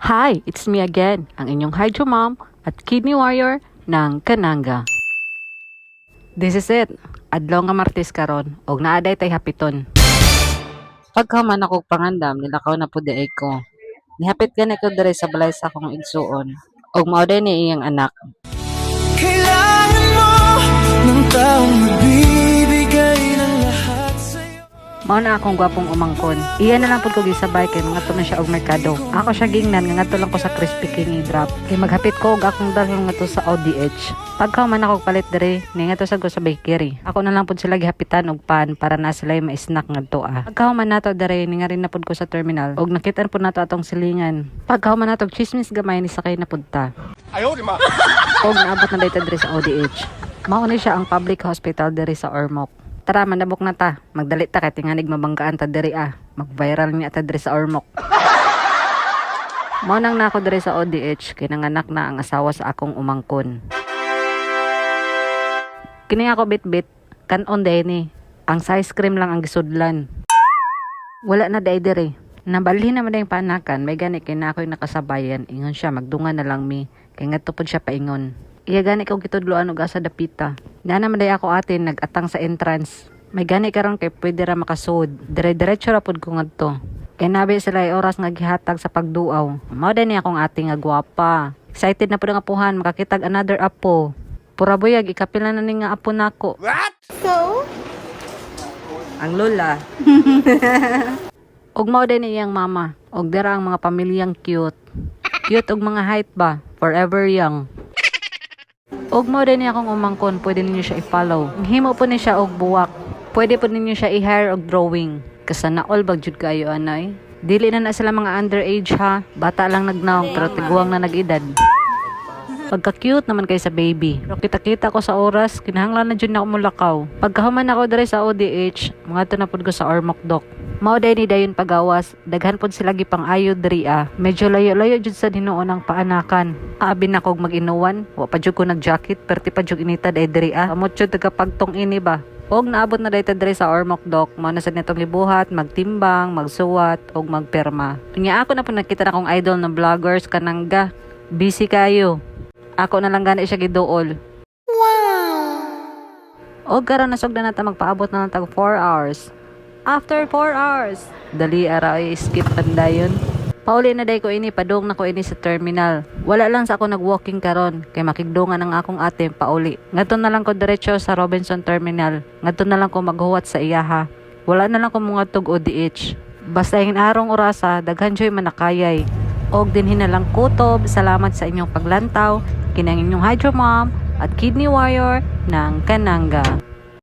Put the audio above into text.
Hi, it's me again, ang inyong Hydro Mom at Kidney Warrior ng Kananga. This is it. Adlaw nga Martes karon og naaday tay hapiton. Pagkaman ako pangandam nilakaw na pud ay ko. Nihapit gani ko diri sa balay sa akong igsuon og mao day ni iyang anak. Kailangan mo ng taong magbibigay ng lahat sa'yo. Mao na akong gwapong umangkon. Iya na lang pud ko gisabay kay mga na siya og merkado. Ako siya gingnan nga ngadto lang ko sa Crispy King i-drop. Kay maghapit ko og akong dalhon ngadto sa ODH. Pagka man ako palit diri, ni ngadto sa ko sa bakery. Ako na lang pud sila gihapitan og pan para na sila ma-snack ngadto ah. Pagka man nato diri, ni nga rin na pud ko sa terminal og nakita pud nato atong silingan. Pagka man nato chismis gamay ni sakay na pud ta. Ayaw, di ma. Og naabot na dito diri sa ODH. Mao ni siya ang public hospital diri sa Ormoc. Tara, manabok na ta. Magdali ta kay tinganig mabanggaan ta diri ah. Mag-viral niya ta diri sa Ormoc. Mao nang nako diri sa ODH kay nanganak na ang asawa sa akong umangkon. Kini ako bit-bit kanon day ni. Ang size cream lang ang gisudlan. Wala na day diri. Nabalhin naman yung panakan, may gani kay na ako'y nakasabayan. Ingon siya, magdungan na lang mi. Kay nga tupod siya paingon. Iya gani ko gitudloan og asa dapita. Na naman day ako atin nag-atang sa entrance. May gani karon kay pwede ra makasud. Dire-diretso ra pud ko ngadto. Kay nabi sila ay oras nga gihatag sa pagduaw. Mao din akong ate nga gwapa. Excited na pud ang apuhan makakitag another apo. Pura buyag ikapila na ni nga apo nako. What? Ang lola. Og mao din iyang mama. Og dira ang mga pamilyang cute. Cute og mga height ba? Forever young. Og mo din niya akong umangkon, pwede ninyo siya i-follow. Himo po ni siya og buwak. Pwede po ninyo siya i-hire og drawing. Kasana all bag jud kayo anay. Dili na sila mga underage ha. Bata lang nagnaong pero tiguang na nag-edad. Pagka-cute naman kay sa baby. Pero kita-kita ko sa oras, kinahanglan na jud na ako mulakaw. Pagkahuman ako diri sa ODH, mga to na pud ko sa Ormoc Doc. Mao day ni dayon pagawas, daghan pud sila gipang ayo diri ah. Medyo layo-layo jud sa dinuon ang paanakan. Abi na kog mag-inuwan, wa pa jud ko nag-jacket, perti pa jud inita day diri ah. Amot jud taga pagtong ini ba. Og naabot na dayta diri sa Ormoc Doc, mao na sad nitong libuhat, magtimbang, magsuwat og magperma. Nya ako na pud nakita na kong idol na vloggers kanangga. Busy kayo. Ako na lang gani siya giduol. Wow! Og karon nasog na nata magpaabot na ng tag 4 hours. After 4 hours, dali ara ay skip pandayon. Pauli na day ko ini, padung na ko ini sa terminal. Wala lang sa ako nag-walking karon kay makigdungan ang akong ate pauli. Ngadto na lang ko diretso sa Robinson Terminal. Ngadto na lang ko maghuwat sa iyaha. Wala na lang ko mga tug ODH. Basta yung arong orasa, daghan joy manakayay. Og dinhin na lang kutob. Salamat sa inyong paglantaw. Kinang inyong Hydro Mom at Kidney Warrior ng Kananga.